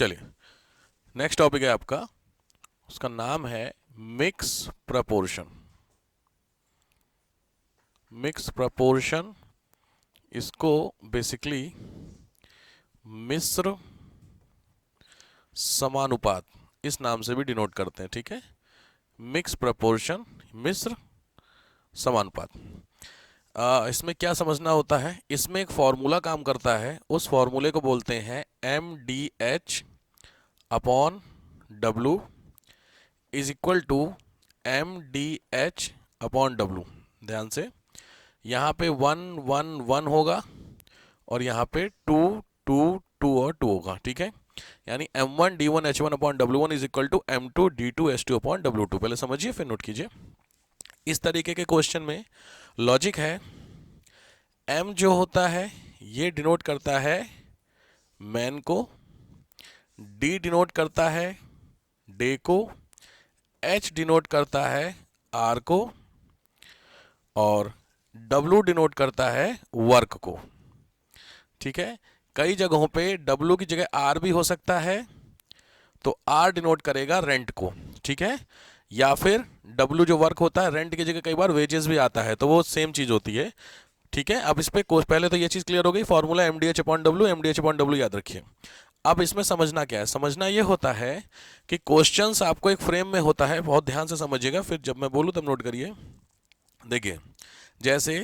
चलिए, next topic है आपका, उसका नाम है मिक्स प्रपोर्शन। मिक्स प्रपोर्शन, इसको बेसिकली मिश्र समानुपात इस नाम से भी डिनोट करते हैं। ठीक है, मिक्स प्रपोर्शन, मिश्र समानुपात। इसमें क्या समझना होता है, इसमें एक फॉर्मूला काम करता है, उस फॉर्मूले को बोलते हैं M D H upon W is equal to M D H upon W. ध्यान से, यहाँ पे 1 1 1 होगा और यहाँ पे 2 2 2 और 2 होगा। ठीक है, यानी m1 d1 h1 upon w1 is equal to m2 d2 h2 upon w2। पहले समझिए फिर नोट कीजिए। इस तरीके के क्वेश्चन में लॉजिक है, m जो होता है ये डिनोट करता है मैन को, d डिनोट करता है डे को, h डिनोट करता है r को और w डिनोट करता है वर्क को। ठीक है, कई जगहों पे W की जगह R भी हो सकता है, तो R डिनोट करेगा रेंट को। ठीक है, या फिर W जो वर्क होता है, रेंट की जगह कई बार वेजेस भी आता है, तो वो सेम चीज होती है। ठीक है, अब इस पे पहले तो ये चीज क्लियर हो गई, formula M D H upon W, M D H upon W याद रखिए। अब इसमें समझना क्या है, समझना ये होता है कि क्वेश्चंस आपको एक फ्रेम में होता है, बहुत ध्यान से समझिएगा, फिर जब मैं बोलूँ तब नोट करिए। देखिए, जैसे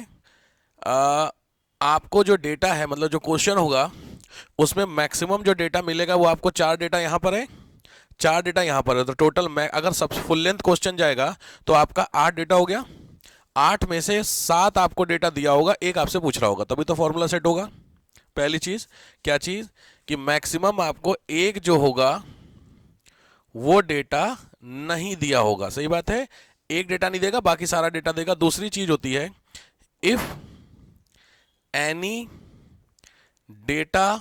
आपको जो डेटा है, मतलब जो क्वेश्चन होगा, उसमें मैक्सिमम जो डेटा मिलेगा वो आपको 4 डेटा यहां पर है, 4 डेटा यहां पर है, तो टोटल अगर सब फुल लेंथ क्वेश्चन जाएगा तो आपका 8 डेटा हो गया। 8 में से 7 आपको डेटा दिया होगा, एक आपसे पूछ रहा होगा, तभी तो फॉर्मूला सेट होगा। पहली चीज क्या चीज, कि मैक्सिमम आपको एक जो होगा वो डेटा नहीं दिया होगा। सही बात है, एक डेटा नहीं देगा, बाकी सारा डेटा देगा। दूसरी चीज होती है, if any data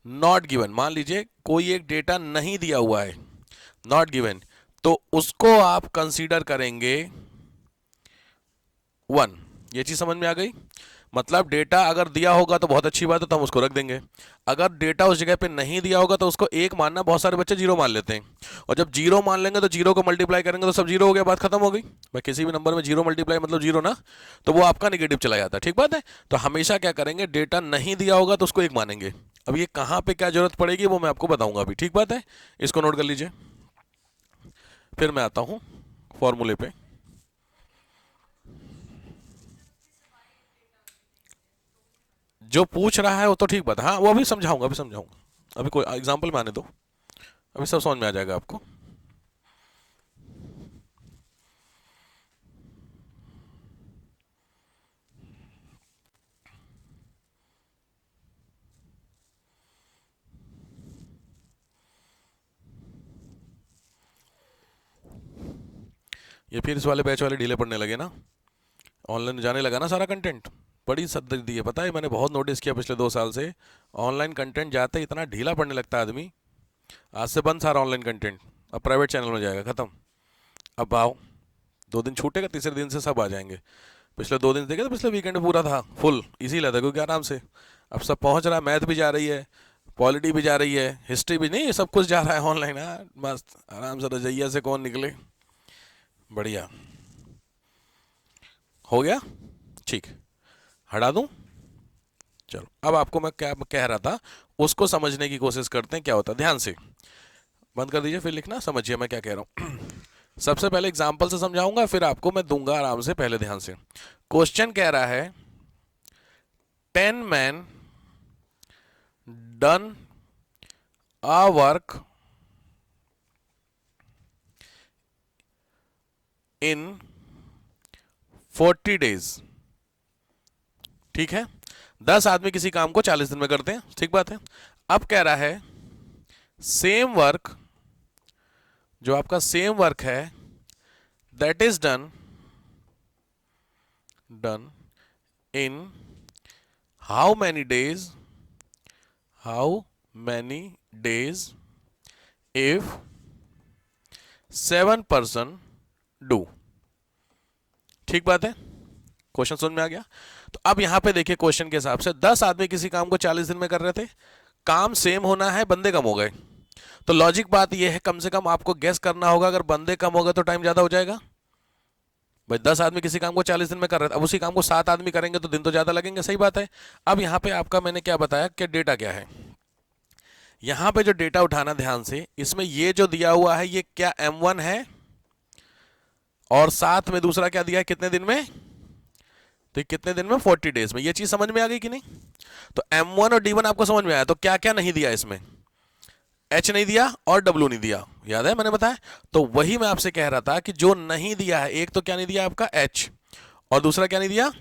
not given, मान लीजिए कोई एक डेटा नहीं दिया हुआ है, नॉट गिवन, तो उसको आप कंसीडर करेंगे 1। ये चीज समझ में आ गई। मतलब डेटा अगर दिया होगा तो बहुत अच्छी बात है, तो हम उसको रख देंगे। अगर डेटा उस जगह पे नहीं दिया होगा तो उसको 1 मानना, बहुत सारे बच्चे 0 मान लेते हैं, और जब 0 मान लेंगे तो 0 को मल्टीप्लाई करेंगे तो सब 0 हो गया, बात खत्म हो गई। भाई किसी भी नंबर में 0 मल्टीप्लाई मतलब 0 ना, तो वो आपका निगेटिव चला जाता है। ठीक बात है, तो हमेशा क्या करेंगे, डेटा नहीं दिया होगा तो उसको 1 मानेंगे। अब ये कहां पे क्या जरूरत पड़ेगी वो मैं आपको बताऊंगा अभी। ठीक बात है, इसको नोट कर लीजिए, फिर मैं आता हूं फॉर्मूले पे। जो पूछ रहा है वो तो ठीक बात है, हाँ वो अभी समझाऊंगा, अभी समझाऊंगा, अभी कोई एग्जांपल में आने दो, अभी सब समझ में आ जाएगा आपको। ये फिर इस वाले बैच वाले ढीले पड़ने लगे ना, ऑनलाइन जाने लगा ना सारा कंटेंट। बड़ी सद्दी दी है, पता है, मैंने बहुत नोटिस किया पिछले 2 साल से, ऑनलाइन कंटेंट जाते इतना ढीला पड़ने लगता है आदमी। आज से बंद सारा ऑनलाइन कंटेंट, अब प्राइवेट चैनल में जाएगा, खत्म। अब आओ, 2 दिन छूटेगा, तीसरे दिन से सब आ जाएंगे। पिछले 2 दिन देखे तो पिछले वीकेंड पूरा था फुल, इसीलिए था क्योंकि आराम से अब सब पहुंच रहा है, मैथ भी जा रही है, पॉलिटी भी जा रही है, हिस्ट्री भी, नहीं सब कुछ जा रहा है ऑनलाइन। हाँ मस्त आराम से रजैया से कौन निकले, बढ़िया हो गया। ठीक, हटा दूं। चलो, अब आपको मैं क्या कह रहा था उसको समझने की कोशिश करते हैं, क्या होता है, ध्यान से बंद कर दीजिए, फिर लिखना, समझिए मैं क्या कह रहा हूं। सबसे पहले एग्जाम्पल से समझाऊंगा, फिर आपको मैं दूंगा आराम से, पहले ध्यान से। क्वेश्चन कह रहा है 10 man done a work in 40 days. ठीक है, 10 आदमी किसी काम को 40 दिन में करते हैं, ठीक बात है। अब कह रहा है सेम वर्क, जो आपका सेम वर्क है, that is done in how many days if 7 person do. ठीक बात है, क्वेश्चन समझ में आ गया। तो अब यहां पे देखिए, क्वेश्चन के हिसाब से 10 आदमी किसी काम को 40 दिन में कर रहे थे, काम सेम होना है, बंदे कम हो गए। तो लॉजिक बात ये है, कम से कम आपको गेस करना होगा, अगर बंदे कम होगा तो टाइम ज़्यादा हो जाएगा। भाई 10 आदमी किसी काम को 40 दिन में कर रहे थे, अब उसी काम को 7 आदमी करेंगे तो दिन तो ज़्यादा लगेंगे, सही बात है। अब यहाँ पे आपका मैंने क्या बताया कि डेटा क्या है, यहाँ पे जो डेटा उठाना ध्यान से, इसमें ये जो दिया हुआ है ये क्या M1 है, और साथ में दूसरा क्या दिया है कितने दिन में, तो कितने दिन में 40 डेज में। ये चीज़ समझ में आ गई कि नहीं? तो M1 और D1 आपको समझ में आया, तो क्या क्या नहीं दिया इसमें, H नहीं दिया और W नहीं दिया, याद है मैंने बताया। तो वही मैं आपसे कह रहा था कि जो नहीं दिया है, एक तो क्या नहीं दिया आपका H, और दूसरा क्या नहीं दिया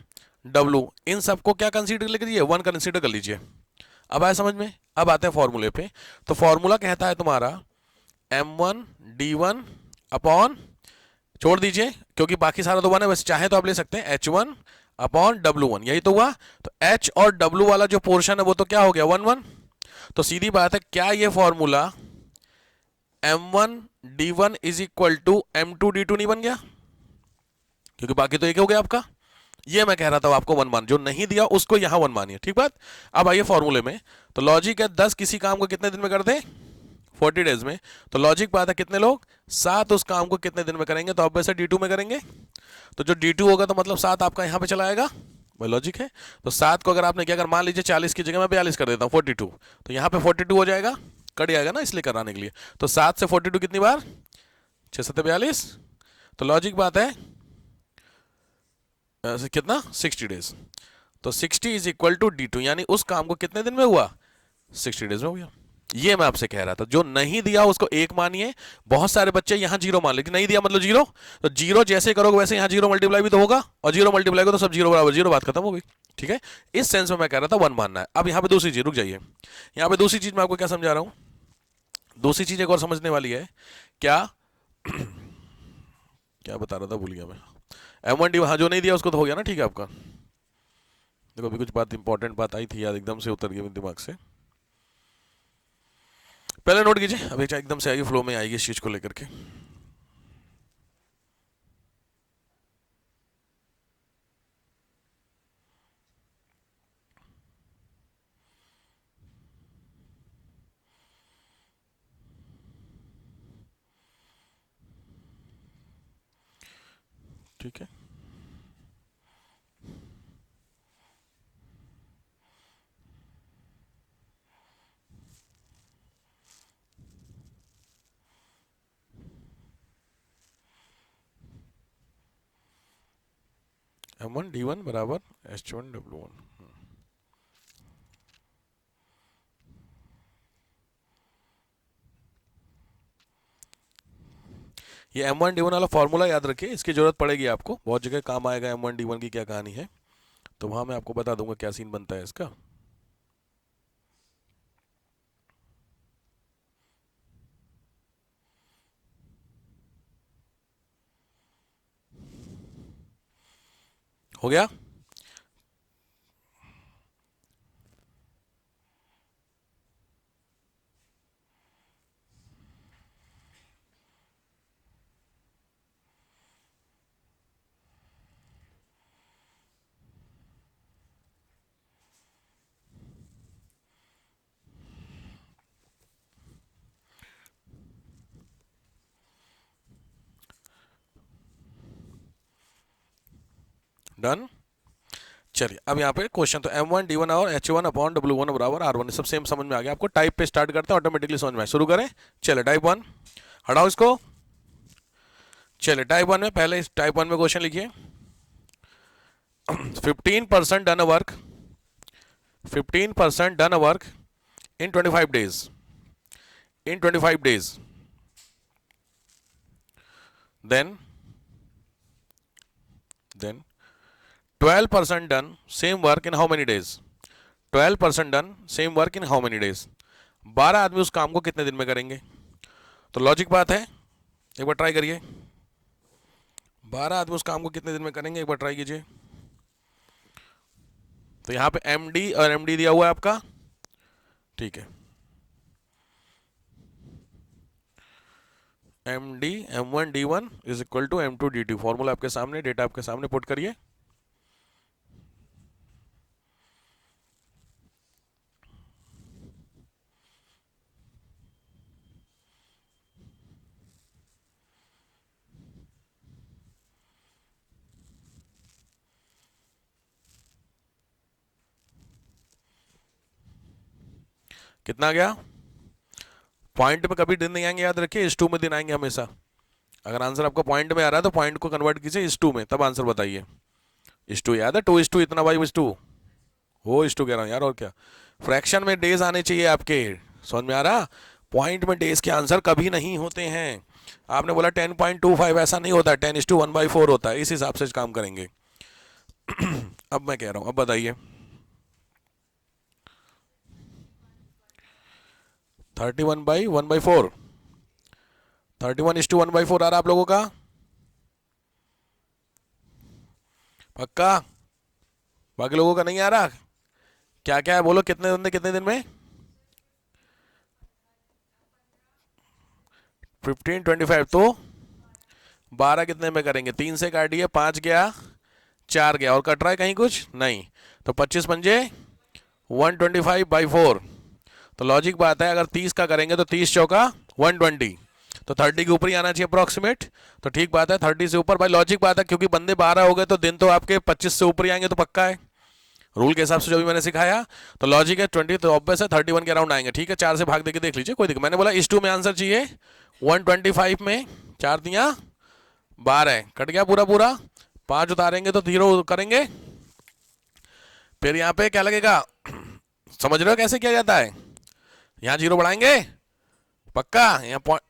W, इन सबको क्या कंसीडर कर लीजिए, 1 कंसीडर कर लीजिए। अब आया समझ में? अब आते हैं फॉर्मूले पे। तो फॉर्मूला कहता है तुम्हारा M1 D1 अपॉन, छोड़ दीजिए क्योंकि बाकी सारा तो 1 है, वैसे चाहे तो आप ले सकते हैं H1 अपॉन W1, यही तो हुआ। तो H और W वाला जो पोर्शन है वो तो क्या हो गया 1 1। तो सीधी बात है, क्या ये formula M1 D1 is equal to M2 D2 नहीं बन गया? क्योंकि बाकी तो एक हो गया आपका। ये मैं कह रहा था आपको 1 मान, जो नहीं दिया उसको यहां 1 मानिए, ठीक बात। अब आइए फॉर्मूले में। तो लॉजिक है 10 किसी काम को कितने दिन में कर दे, 40 डेज में। तो लॉजिक बात है कितने लोग, 7 उस काम को कितने दिन में करेंगे, तो अब वैसे D2 में करेंगे। तो जो D2 होगा तो मतलब 7 आपका यहां पे चला आएगा, भाई लॉजिक है। तो 7 को अगर आपने क्या, अगर मान लीजिए 40 की जगह मैं 42 कर देता हूँ 42, तो यहाँ पे 42 हो जाएगा, कट जाएगा ना, इसलिए कराने के लिए। तो 7 से 42 कितनी बार, 6 7 42। तो लॉजिक बात है कितना 60 डेज। तो 60 इज इक्वल टू D2, यानी उस काम को कितने दिन में हुआ, 60 डेज में हो गया। ये मैं आपसे कह रहा था, जो नहीं दिया उसको 1 मानिए। बहुत सारे बच्चे यहां 0 मान, लेकिन नहीं दिया मतलब 0। तो 0 जैसे करोगे वैसे यहां 0 मल्टीप्लाई भी तो होगा, और 0 मल्टीप्लाई को तो सब 0 बराबर 0, बात खत्म हो गई। ठीक है, इस सेंस में मैं कह रहा था 1 मानना है। अब यहां पे दूसरी चीज, रुक जाइए, यहां पे दूसरी चीज मैं आपको क्या समझा रहा हूं। दूसरी चीज एक और समझने वाली है, क्या क्या बता रहा था, भूल गया मैं। M1 D हाँ, जो नहीं दिया उसको तो हो गया ना, ठीक है आपका। देखो अभी कुछ बात इंपॉर्टेंट बात आई थी याद, एकदम से उतर गई मेरे दिमाग से, पहले नोट कीजिए, अभी एकदम से आएगी, फ्लो में आएगी इस चीज को लेकर के। ठीक है, M1 D1 बराबर H1 W1। ये M1 D1 वाला फॉर्मूला याद रखिए, इसकी जरूरत पड़ेगी आपको, बहुत जगह काम आएगा। M1 D1 की क्या कहानी है, तो वहां मैं आपको बता दूंगा क्या सीन बनता है इसका। हो गया। डन। चलिए अब यहाँ पे क्वेश्चन, तो M1 D1 और H1 अपॉन W1 बराबर R1, सब सेम समझ में आ गया आपको। टाइप पे स्टार्ट करते हैं, ऑटोमेटिकली समझ में आए, शुरू करें। चले टाइप 1 हटाओ इसको। चले टाइप 1 में, पहले टाइप 1 में क्वेश्चन लिखिए। 15% done a work, 15% done a work in 25 days, in 25 days, then 12% done same work in how many days, 12% done same work in how many days, 12 आदमी उस काम को कितने दिन में करेंगे। तो लॉजिक बात है, एक बार ट्राई करिए, 12 आदमी उस काम को कितने दिन में करेंगे, एक बार ट्राई कीजिए। तो यहां पे MD और MD दिया हुआ है आपका, ठीक है। MD M1 D1 is equal to M2 D2, formula आपके सामने, डेटा आपके सामने पुट करिए। कितना गया? पॉइंट में कभी दिन नहीं आएंगे, याद रखिए, इस टू में दिन आएंगे हमेशा। अगर आंसर आपका पॉइंट में आ रहा है तो पॉइंट को कन्वर्ट कीजिए इस टू में, तब आंसर बताइए। इस टू याद है, टू इस टू इतना बाई इस टू, वो इस टू कह रहा हूँ यार, और क्या। फ्रैक्शन में डेज आने चाहिए आपके, समझ में आ रहा? पॉइंट में डेज के आंसर कभी नहीं होते हैं। आपने बोला 10.25, ऐसा नहीं होता है, 10:1/4 होता है, इस हिसाब से काम करेंगे। अब मैं कह रहा हूं, अब बताइए 31/1/4, 31:1/4 आ रहा आप लोगों का? पक्का? बाकी लोगों का नहीं आ रहा? क्या क्या है बोलो, कितने दिन में? 15, 25, तो 12 कितने में करेंगे? 3 से काटिए, 5 गया, 4 गया, और कट रहा है कहीं कुछ नहीं, तो 25 पंजे 125/4। तो लॉजिक बात है, अगर 30 का करेंगे तो 30 चौका 120, तो 30 के ऊपर ही आना चाहिए अप्रोक्सीमेट। तो ठीक बात है, 30 से ऊपर। भाई लॉजिक बात है, क्योंकि बंदे 12 हो गए तो दिन तो आपके 25 से ऊपर ही आएंगे, तो पक्का है रूल के हिसाब से जो भी मैंने सिखाया। तो लॉजिक है 20, तो ऑब्वियस है 31 के अराउंड आएंगे। ठीक है, 4 से भाग देके देख लीजिए, कोई दिक्कत। मैंने बोला इस टू में आंसर चाहिए 125 में 4 दिया 12, कट गया पूरा पूरा, 5 उतारेंगे तो 0 करेंगे, फिर यहाँ पे क्या लगेगा? समझ रहे हो कैसे किया जाता है? यहाँ 0 बढ़ाएंगे, पक्का। यहाँ पॉइंट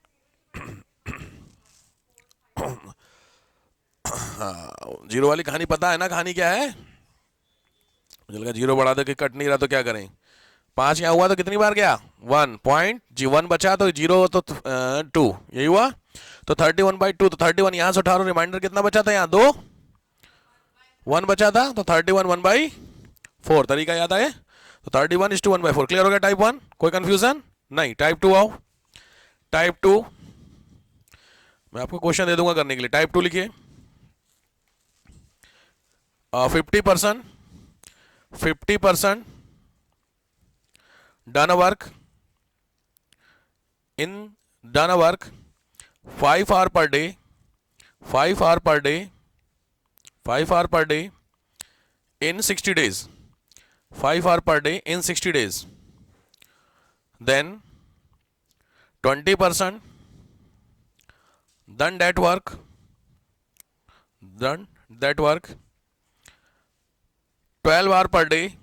हाँ, 0 वाली कहानी पता है ना, कहानी क्या है? मुझे लगा 0 बढ़ा दे कि कट नहीं रहा तो क्या करें। 5 यहाँ हुआ तो कितनी बार गया? 1 पॉइंट, जी 1 बचा तो 0, तो 2, यही हुआ। तो 31/2, तो 31 यहाँ से उठा लो, रिमाइंडर कितना बचा था? यहाँ 2, 1 बचा था, तो 31 1/4। तरीका याद आए? तो 31:1/4। क्लियर हो गया टाइप 1? कोई कंफ्यूजन नहीं। टाइप 2 आओ। टाइप 2 मैं आपको क्वेश्चन दे दूंगा करने के लिए। टाइप 2 लिखिए। 50% done a work in done a work 5 hour per day, 5 hour per day, 5 hour per day in 60 days, 5 hour per day in 60 days. Then 20% done that work 12 hour per day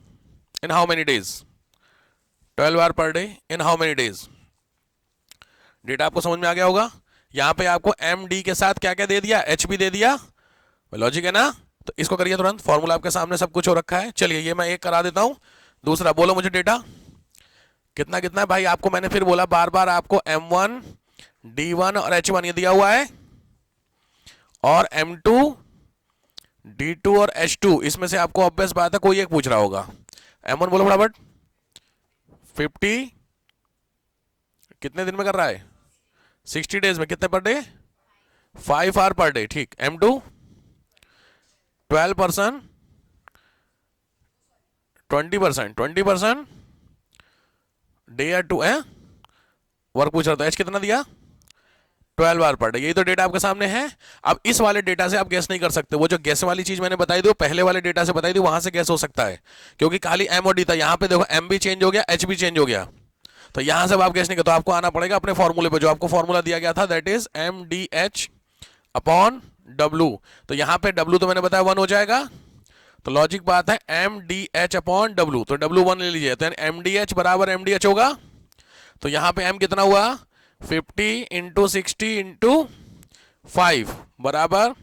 in how many days? 12 hour per day in how many days? Data आपको समझ में आ गया होगा। यहां पे आपको M D के साथ क्या क्या दे दिया? एच भी दे दिया। लॉजिक है ना? तो इसको करिए तुरंत, फॉर्मूला आपके सामने सब कुछ हो रखा है। चलिए ये मैं एक करा देता हूं। दूसरा बोलो मुझे डेटा कितना कितना है भाई? आपको मैंने फिर बोला बार बार, आपको M1, D1 और H1 ये दिया हुआ है, और M2, D2 और H2, इसमें से आपको ऑब्वियस बात है कोई एक पूछ रहा होगा। M1 बोलो फटाफट। 50 कितने दिन में कर रहा है? 60 डेज में। कितने per day? 5 hour per day. ठीक। M2 12%, 20% डे या 2 है वर्क पूछ रहा था। H कितना दिया? 12 आवर पर डे। यही तो डेटा आपके सामने है। अब इस वाले डेटा से आप गैस नहीं कर सकते। वो जो गैस वाली चीज मैंने बताई थी, वो पहले वाले डेटा से बताई थी, वहां से गैस हो सकता है, क्योंकि खाली M और D था। यहां पे देखो M भी चेंज हो गया, H भी चेंज हो गया, तो यहां से आप गैस नहीं कर, तो आपको आना पड़ेगा अपने फॉर्मूले पे, जो आपको फॉर्मूला दिया गया था, दैट इज MDH/W। तो यहां पे W तो मैंने बताया 1 हो जाएगा। तो लॉजिक बात है MDH/W, तो W1 ले लीजिए, तो MDH बराबर MDH होगा। तो यहां पे M कितना हुआ? 50 × 60 × 5 बराबर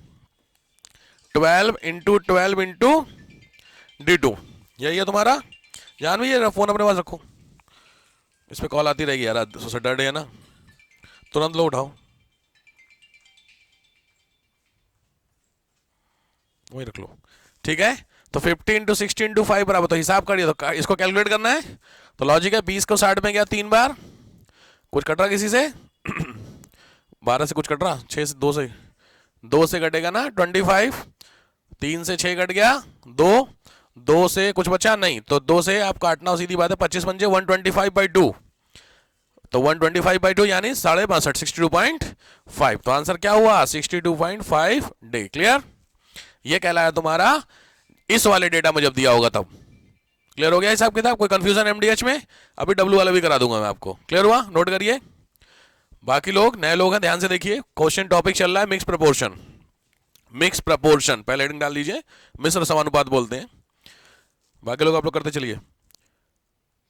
12 × 12 × D2। यही है तुम्हारा। जान भी ये फोन अपने पास रखो, इस पे कॉल आती रहेगी यार। सैटरडे है ना, तुरंत लो, उठाओ, वही रख लो। ठीक है। तो 50 × 60 × 5 बराबर, तो हिसाब करिए, तो इसको कैलकुलेट करना है। तो लॉजिक है 20 को 60 में गया 3 बार। कुछ कट रहा किसी से? 12 से कुछ कट रहा? 6 से 2 से कटेगा ना 25। 3 से 6 कट गया, 2 से कुछ बचा नहीं, तो 2 से आप काटना, सीधी बात है। 25 पंजे 125/2, तो 125/2 यानी 65.5, 62.5। तो आंसर क्या हुआ? 62.5 डे। क्लियर? ये कहलाया तुम्हारा इस वाले डेटा में जब दिया होगा तब। क्लियर हो गया हिसाब किताब? कोई कंफ्यूजन एमडीएच में? अभी डब्ल्यू वाला भी करा दूंगा मैं आपको। क्लियर हुआ? नोट करिए। बाकी लोग नए लोग हैं, ध्यान से देखिए। क्वेश्चन टॉपिक चल रहा है मिक्स प्रपोर्शन। मिक्स प्रपोर्शन पहले हेडिंग डाल दीजिए, मिश्र समानुपात बोलते हैं। बाकी लोग आप लोग करते चलिए,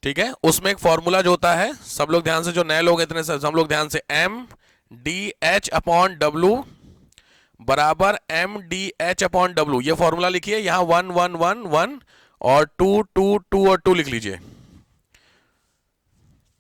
ठीक है। उसमें एक फॉर्मूला जो होता है, सब लोग ध्यान से, जो नए लोग इतने सब लोग ध्यान से, M D H upon W बराबर M D H upon W, ये फॉर्मूला लिखिए। यहां 1 1 1 1 और 2 2 2 और 2 लिख लीजिए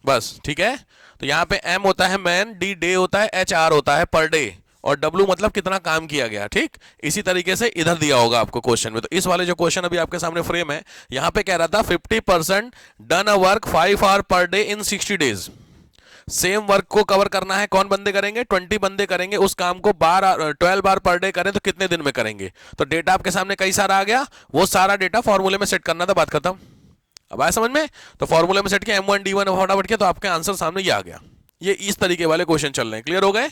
बस, ठीक है। तो यहां पे एम होता है मैन, डी डे होता है, एच आर होता है पर डे, और डब्ल्यू मतलब कितना काम किया गया, ठीक। इसी तरीके से इधर दिया होगा आपको क्वेश्चन में। तो इस वाले जो क्वेश्चन अभी आपके सामने फ्रेम है, यहां पे कह रहा था 50% done a work 5 hour per day in 60 days. Same work को कवर करना है, कौन बंदे करेंगे? 20 बंदे करेंगे। उस काम को 12 बार पर डे करें तो कितने दिन में करेंगे? तो डेटा आपके सामने कई सारा आ गया, वो सारा डेटा फॉर्मूले में सेट करना था, बात खत्म। अब आया समझ में? तो फॉर्मूले में सेट किया, M1 D1 फटाफट किया, तो आपके आंसर सामने ये आ गया। ये इस तरीके वाले क्वेश्चन चल रहे हैं। क्लियर हो गए?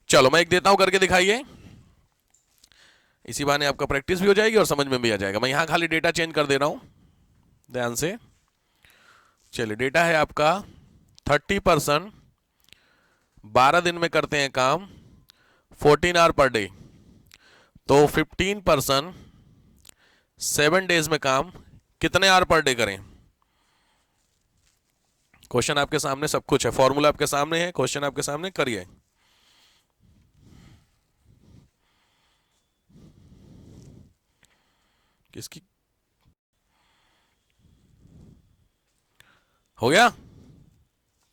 चलो मैं एक देता हूं, करके दिखाइए। इसी बहाने आपका प्रैक्टिस भी हो जाएगी और समझ में भी आ जाएगा। मैं यहां खाली डेटा चेंज कर दे रहा हूं, ध्यान से। चलिए, डेटा है आपका 30% 12 दिन में करते हैं काम, 14 आवर पर डे। तो 15% 7 डेज में काम, कितने आवर पर डे करें? क्वेश्चन आपके सामने, सब कुछ है, फॉर्मूला आपके सामने है, क्वेश्चन आपके सामने, करिए। किसकी हो गया?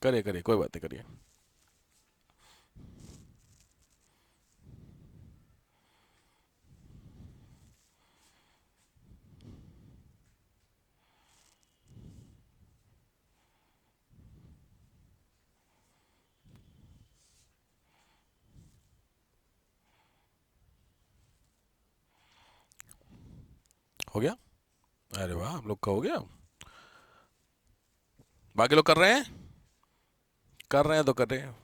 करिए करिए, कोई बात नहीं, करिए। हो गया? अरे वाह, हम लोग का हो गया। बाकी लोग कर रहे हैं? कर रहे हैं तो कर रहे हैं।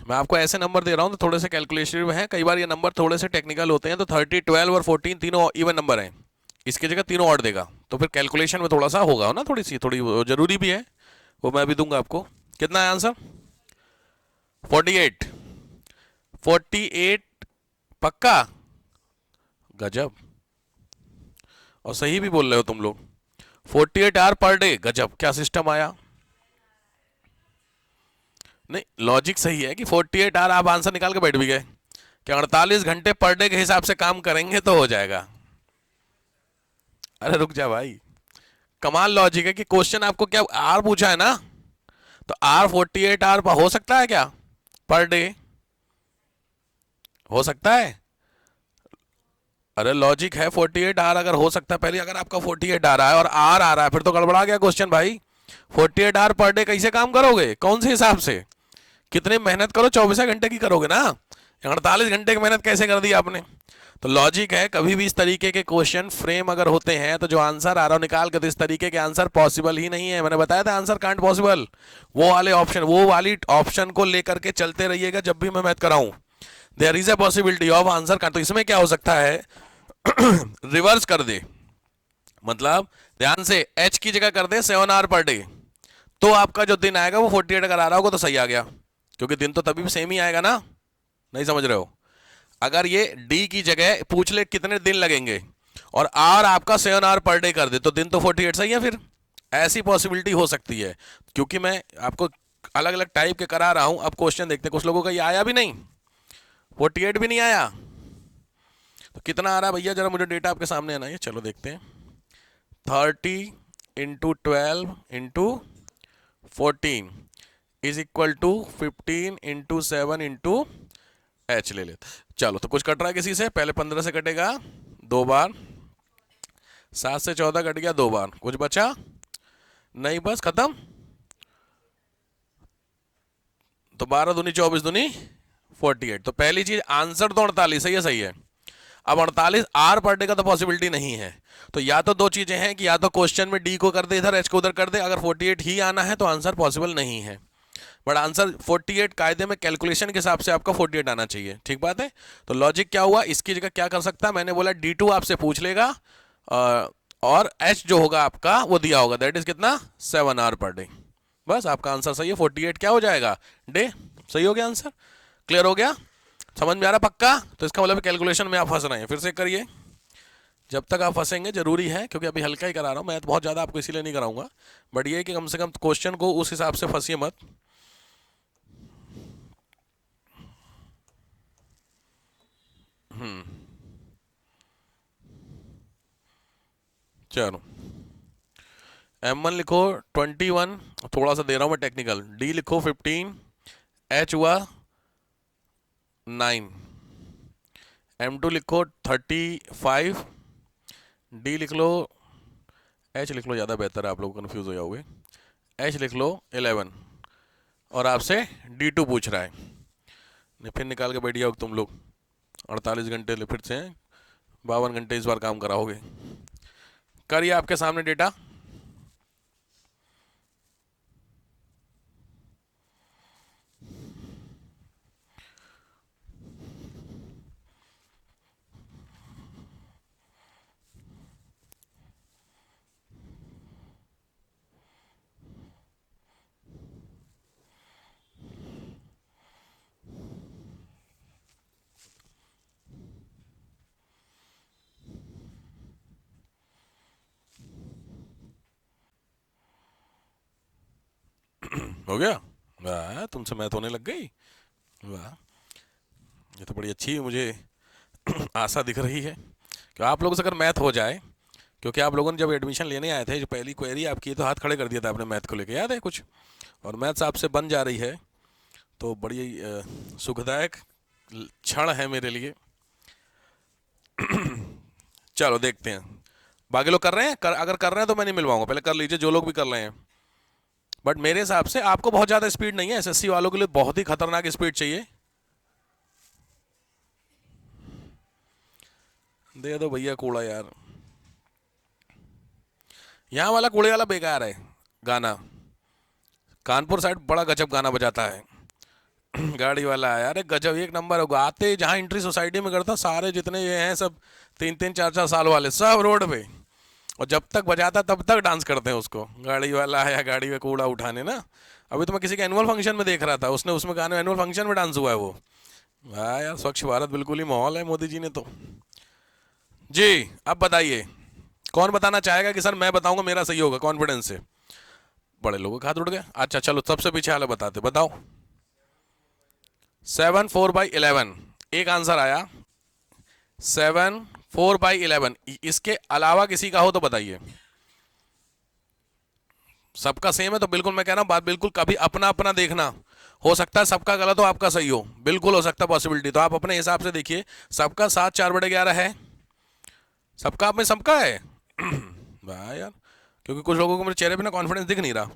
मैं आपको ऐसे नंबर दे रहा हूं तो थोड़े से कैलकुलेशन में है, कई बार ये नंबर थोड़े से टेक्निकल होते हैं। तो 30, 12 और 14 तीनों इवन नंबर हैं, इसकी जगह तीनों ऑड देगा, तो फिर कैलकुलेशन में थोड़ा सा होगा ना, थोड़ी जरूरी भी है, वो मैं भी दूंगा आपको। कितना है आंसर? 48। 48 पक्का? गजब, और सही भी बोल रहे हो तुम लोग। 48 आवर पर डे, गजब, क्या सिस्टम आया। नहीं, लॉजिक सही है कि 48 आवर, आप आंसर निकाल के बैठ भी गए कि 48 घंटे पर डे के हिसाब से काम करेंगे तो हो जाएगा। अरे रुक जा भाई, कमाल लॉजिक है कि क्वेश्चन आपको क्या आर पूछा है ना, तो आर 48 आवर हो सकता है क्या पर डे? हो सकता है? अरे लॉजिक है, 48 आर अगर हो सकता है, पहले अगर आपका 48 आ रहा है और आर आ रहा है, फिर तो गड़बड़ा गया क्वेश्चन भाई। 48 आर पर डे कैसे काम करोगे, कौन से हिसाब से? कितनी मेहनत करो, 24 घंटे की करोगे ना, 48 घंटे की मेहनत कैसे कर दी आपने? तो लॉजिक है, कभी भी इस तरीके के क्वेश्चन फ्रेम अगर होते हैं तो जो आंसर आ रहा हो निकाल कर, तो इस तरीके के आंसर पॉसिबल ही नहीं है। मैंने बताया था आंसर कांट पॉसिबल। वो वाले ऑप्शन, वो वाली ऑप्शन को लेकर के चलते रहिएगा जब भी मैं मैथ कराऊं। There is a possibility of answer can't. तो इसमें क्या हो सकता है, रिवर्स कर दे, मतलब ध्यान से, एच की जगह कर दे 7 आवर पर डे, तो आपका जो दिन आएगा वो 48 अगर आ रहा होगा तो सही आ गया, क्योंकि दिन तो तभी भी सेम ही आएगा ना। नहीं समझ रहे हो? अगर ये डी की जगह पूछ ले कितने दिन लगेंगे और आर आपका 7 आवर पर डे कर दे, तो दिन तो 48 सही है। फिर ऐसी पॉसिबिलिटी हो सकती है, क्योंकि मैं आपको अलग अलग टाइप के करा रहा हूं। अब क्वेश्चन देखते हैं, कुछ लोगों का ये आया भी नहीं, 48 भी नहीं आया, तो कितना आ रहा है भैया? जरा मुझे डेटा आपके सामने आना है, चलो देखते हैं। 30 into 12 into 14 is equal to 15 into 7 into H ले लेते। चलो, तो कुछ कट रहा है किसी से? पहले 15 से कटेगा 2 बार, 7 से 14 कट गया 2 बार, कुछ बचा नहीं, बस खत्म। तो 12 दूनी 24 दूनी 48। तो पहली चीज, आंसर तो 48 है, ये सही है। अब 48 आर पर डे का तो पॉसिबिलिटी नहीं है, तो या तो दो चीजें हैं कि या तो क्वेश्चन में डी को कर दे इधर, एच को उधर कर दे, अगर 48 ही आना है तो आंसर पॉसिबल नहीं है। बट आंसर 48 कायदे में कैलकुलेशन के हिसाब से आपका 48 आना चाहिए, ठीक बात है। तो लॉजिक क्या हुआ, इसकी जगह क्या कर सकता है, मैंने बोला D2 आपसे पूछ लेगा और H जो होगा आपका वो दिया होगा, दैट इज कितना 7 आवर पर डे। बस आपका आंसर सही है, 48 क्या हो जाएगा डे। सही हो गया आंसर, क्लियर हो गया, समझ में आ रहा पक्का। तो इसका मतलब कैलकुलेशन में आप फंस रहे हैं, फिर से करिए। जब तक आप फंसेंगे जरूरी है, क्योंकि अभी हल्का ही करा रहा हूँ, मैथ बहुत ज़्यादा आपको इसीलिए नहीं कराऊंगा, बट ये कि कम से कम क्वेश्चन को उस हिसाब से फंसिए मत। चलो M1 लिखो 21, थोड़ा सा दे रहा हूँ मैं टेक्निकल। D लिखो 15, H हुआ 9, M2 लिखो 35, D लिख लो, H लिख लो, ज़्यादा बेहतर है, आप लोग कन्फ्यूज़ हो जाओगे। H लिख लो 11, और आपसे D2 पूछ रहा है। फिर निकाल के बैठ जाओगे तुम लोग, 48 घंटे फिर से 52 घंटे इस बार काम कराओगे। करिए आपके सामने डेटा। हो गया, वाह तुमसे मैथ होने लग गई, वाह ये तो बड़ी अच्छी मुझे आशा दिख रही है कि आप लोगों से अगर मैथ हो जाए, क्योंकि आप लोगों ने जब एडमिशन लेने आए थे, जो पहली क्वेरी आपकी तो हाथ खड़े कर दिया था आपने मैथ को लेके, याद है कुछ, और मैथ्स आपसे बन जा रही है, तो बड़ी सुखदायक क्षण है मेरे लिए। चलो देखते हैं, बाकी लोग कर रहे हैं, अगर कर रहे हैं तो मैं नहीं मिलवाऊंगा, पहले कर लीजिए जो लोग भी कर रहे हैं। बट मेरे हिसाब से आपको बहुत ज़्यादा स्पीड नहीं है, एसएससी वालों के लिए बहुत ही खतरनाक स्पीड चाहिए। दे दो भैया कूड़ा यार, यहाँ वाला कूड़े वाला बेकार है गाना, कानपुर साइड बड़ा गजब गाना बजाता है। गाड़ी वाला है यार, गजब एक नंबर होगा, आते जहाँ एंट्री सोसाइटी में करता, सारे जितने ये हैं सब 3-3 4-4 साल वाले सब रोड पे, और जब तक बजाता तब तक डांस करते हैं उसको, गाड़ी वाला आया गाड़ी में कूड़ा उठाने ना। अभी तो मैं किसी के एनुअल फंक्शन में देख रहा था, उसने उसमें गाने एनुअल फंक्शन में डांस हुआ है वो। वाह यार, स्वच्छ भारत बिल्कुल ही माहौल है मोदी जी ने तो। जी अब बताइए, कौन बताना चाहेगा कि सर मैं बताऊंगा मेरा सही होगा कॉन्फिडेंस से। बड़े लोगों का हाथ उड़ गया, अच्छा चलो सबसे पीछे वाला बताते, बताओ। 7 4/11, एक आंसर आया 7 4/11, इसके अलावा किसी का हो तो बताइए। सबका सेम है तो बिल्कुल मैं कह रहा हूं बात बिल्कुल, कभी अपना अपना देखना, हो सकता है सबका गलत हो आपका सही हो, बिल्कुल हो सकता है पॉसिबिलिटी, तो आप अपने हिसाब से देखिए। सबका 7 4/11 है, सबका आप में सबका है। वाह यार, क्योंकि कुछ लोगों को मेरे चेहरे पे ना कॉन्फिडेंस दिख नहीं रहा,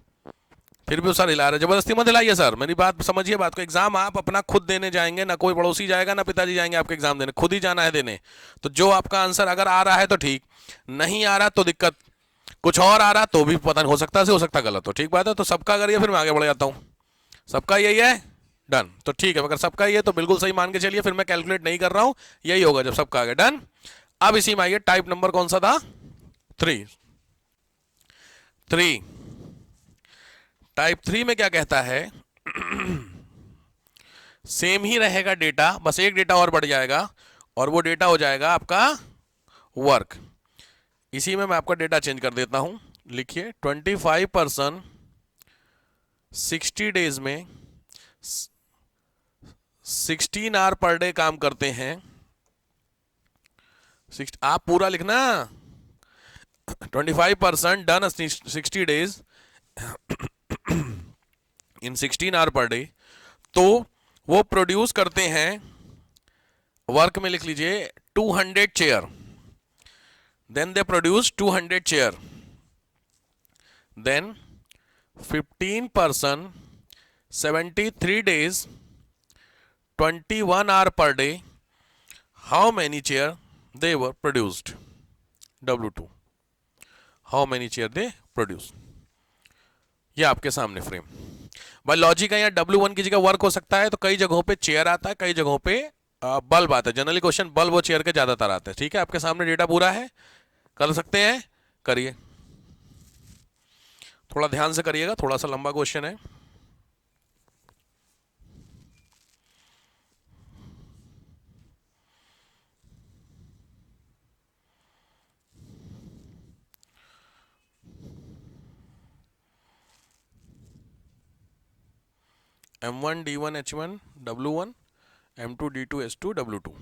फिर भी वो सर हिला रहे, जबरदस्ती मत हिलाइए सर, मेरी बात समझिए, बात को। एग्जाम आप अपना खुद देने जाएंगे, ना कोई पड़ोसी जाएगा ना पिताजी जाएंगे आपके एग्जाम देने, खुद ही जाना है देने। तो जो आपका आंसर अगर आ रहा है तो ठीक, नहीं आ रहा तो दिक्कत, कुछ और आ रहा तो भी पता नहीं, हो सकता से हो सकता गलत हो, ठीक बात है। तो सबका करिए, फिर मैं आगे बढ़ जाता हूँ। सबका यही है, डन, तो ठीक है, अगर सबका ये तो बिल्कुल सही मान के चलिए, फिर मैं कैलकुलेट नहीं कर रहा हूँ, यही होगा जब सबका आ गया, डन। अब इसी में आइए, टाइप नंबर कौन सा था, 3। टाइप 3 में क्या कहता है, सेम ही रहेगा डेटा, बस एक डेटा और बढ़ जाएगा, और वो डेटा हो जाएगा आपका वर्क। इसी में मैं आपका डेटा चेंज कर देता हूं, लिखिए 25% 60 डेज में 16 आवर पर डे काम करते हैं। आप पूरा लिखना, 25% done 60 days in 16 hour per day, तो वो प्रोड्यूस करते हैं, वर्क में लिख लीजिए 200 chair, then they produce 200 chair, then 15% 73 days 21 hour per day, how many chair they were produced, W2, how many chair they produce। ये आपके सामने फ्रेम, भाई लॉजिक है, यहाँ W1 की जगह वर्क हो सकता है, तो कई जगहों पे चेयर आता है, कई जगहों पे बल्ब आता है। जनरली क्वेश्चन बल्ब और चेयर के ज्यादातर आते हैं। ठीक है, आपके सामने डेटा पूरा है, कर सकते हैं, करिए। थोड़ा ध्यान से करिएगा, थोड़ा सा लंबा क्वेश्चन है। M1 D1 H1 W1 M2 D2 S2 W2।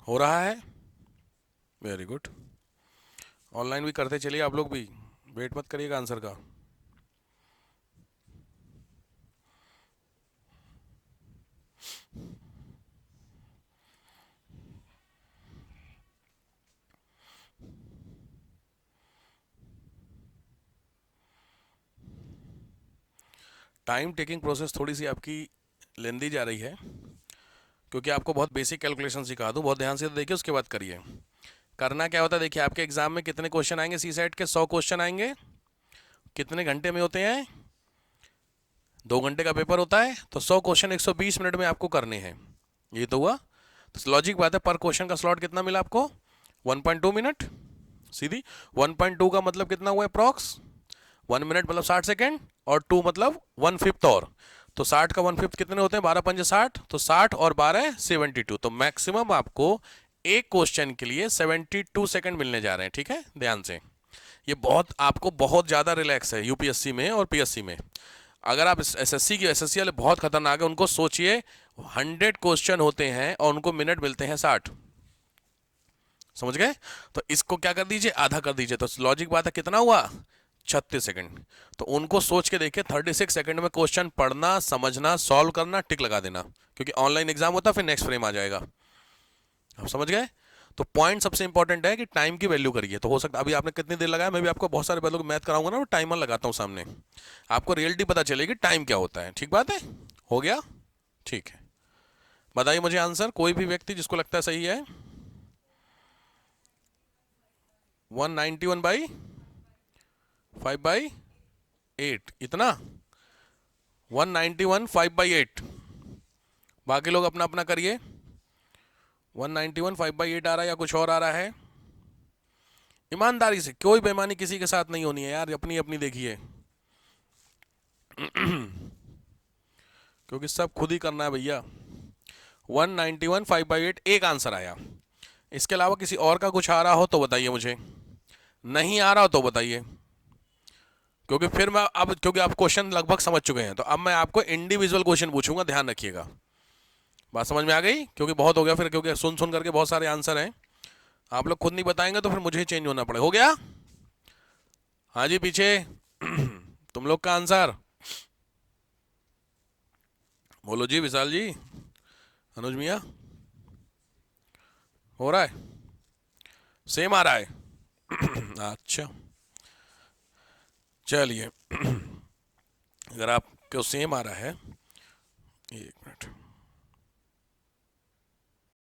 हो रहा है, वेरी गुड। ऑनलाइन भी करते चलिए आप लोग भी, वेट मत करिएगा आंसर का। टाइम टेकिंग प्रोसेस थोड़ी सी आपकी लेंदी जा रही है, क्योंकि आपको बहुत बेसिक कैलकुलेशन सिखा दूं, बहुत ध्यान से देखिए, उसके बाद करिए। करना क्या होता है, देखिए आपके एग्जाम में कितने क्वेश्चन आएंगे, सी सेट के 100 क्वेश्चन आएंगे, कितने घंटे में होते हैं, 2 घंटे का पेपर होता है, तो 100 क्वेश्चन 120 मिनट में आपको करने हैं। ये तो हुआ, तो लॉजिक बात है, पर क्वेश्चन का स्लॉट कितना मिला आपको, 1.2 मिनट। सीधी 1.2 का मतलब कितना हुआ अप्रॉक्स, 1 मिनट मतलब 60 सेकेंड, और 2 मतलब 1/5 और, तो 60 का 1/5 कितने होते हैं, 12×5 = 60, तो 60 और 12 72, तो मैक्सिमम आपको एक क्वेश्चन के लिए 72 सेकंड मिलने जा रहे हैं। ठीक है, ध्यान से, ये बहुत आपको बहुत ज़्यादा रिलैक्स है यूपीएससी में और पीएससी में। अगर आप एसएससी की, एसएससी वाले बहुत खतरनाक है, उनको सोचिए 100 क्वेश्चन होते हैं और उनको मिनट मिलते हैं 60, समझ गए। तो इसको क्या कर दीजिए, आधा कर दीजिए, तो लॉजिक बात है कितना हुआ, 36 सेकंड। तो उनको सोच के देखिए, 36 सेकंड में क्वेश्चन पढ़ना, समझना, सॉल्व करना, टिक लगा देना, क्योंकि ऑनलाइन एग्जाम होता है, फिर नेक्स्ट फ्रेम आ जाएगा। आप समझ गए। तो पॉइंट सबसे इंपॉर्टेंट है कि टाइम की वैल्यू करिए। तो हो सकता है अभी आपने कितनी देर लगाया, मैं भी आपको बहुत सारे पहले मैथ कराऊंगा ना, टाइमर लगाता हूँ सामने, आपको रियलिटी पता चलेगी टाइम क्या होता है। ठीक बात है, हो गया, ठीक है। बताइए मुझे आंसर, कोई भी व्यक्ति जिसको लगता है सही है। 191/5/8, इतना, 191/5/8। बाकी लोग अपना अपना करिए। 191/5/8 आ रहा है या कुछ और आ रहा है। ईमानदारी से, कोई बेईमानी किसी के साथ नहीं होनी है यार, अपनी अपनी देखिए, क्योंकि सब खुद ही करना है भैया। 191/5/8 एक आंसर आया। इसके अलावा किसी और का कुछ आ रहा हो तो बताइए मुझे, नहीं आ रहा हो तो बताइए, क्योंकि फिर मैं अब, क्योंकि आप क्वेश्चन लगभग समझ चुके हैं, तो अब मैं आपको इंडिविजुअल क्वेश्चन पूछूंगा, ध्यान रखिएगा। बात समझ में आ गई, क्योंकि बहुत हो गया फिर, क्योंकि सुन सुन करके बहुत सारे आंसर हैं, आप लोग खुद नहीं बताएंगे तो फिर मुझे ही चेंज होना पड़ेगा। हो गया, हाँ जी पीछे तुम लोग का आंसर बोलो जी, विशाल जी, अनुज मिया, हो रहा है, सेम आ रहा है अच्छा, चलिए अगर आपको सेम आ रहा है, एक मिनट।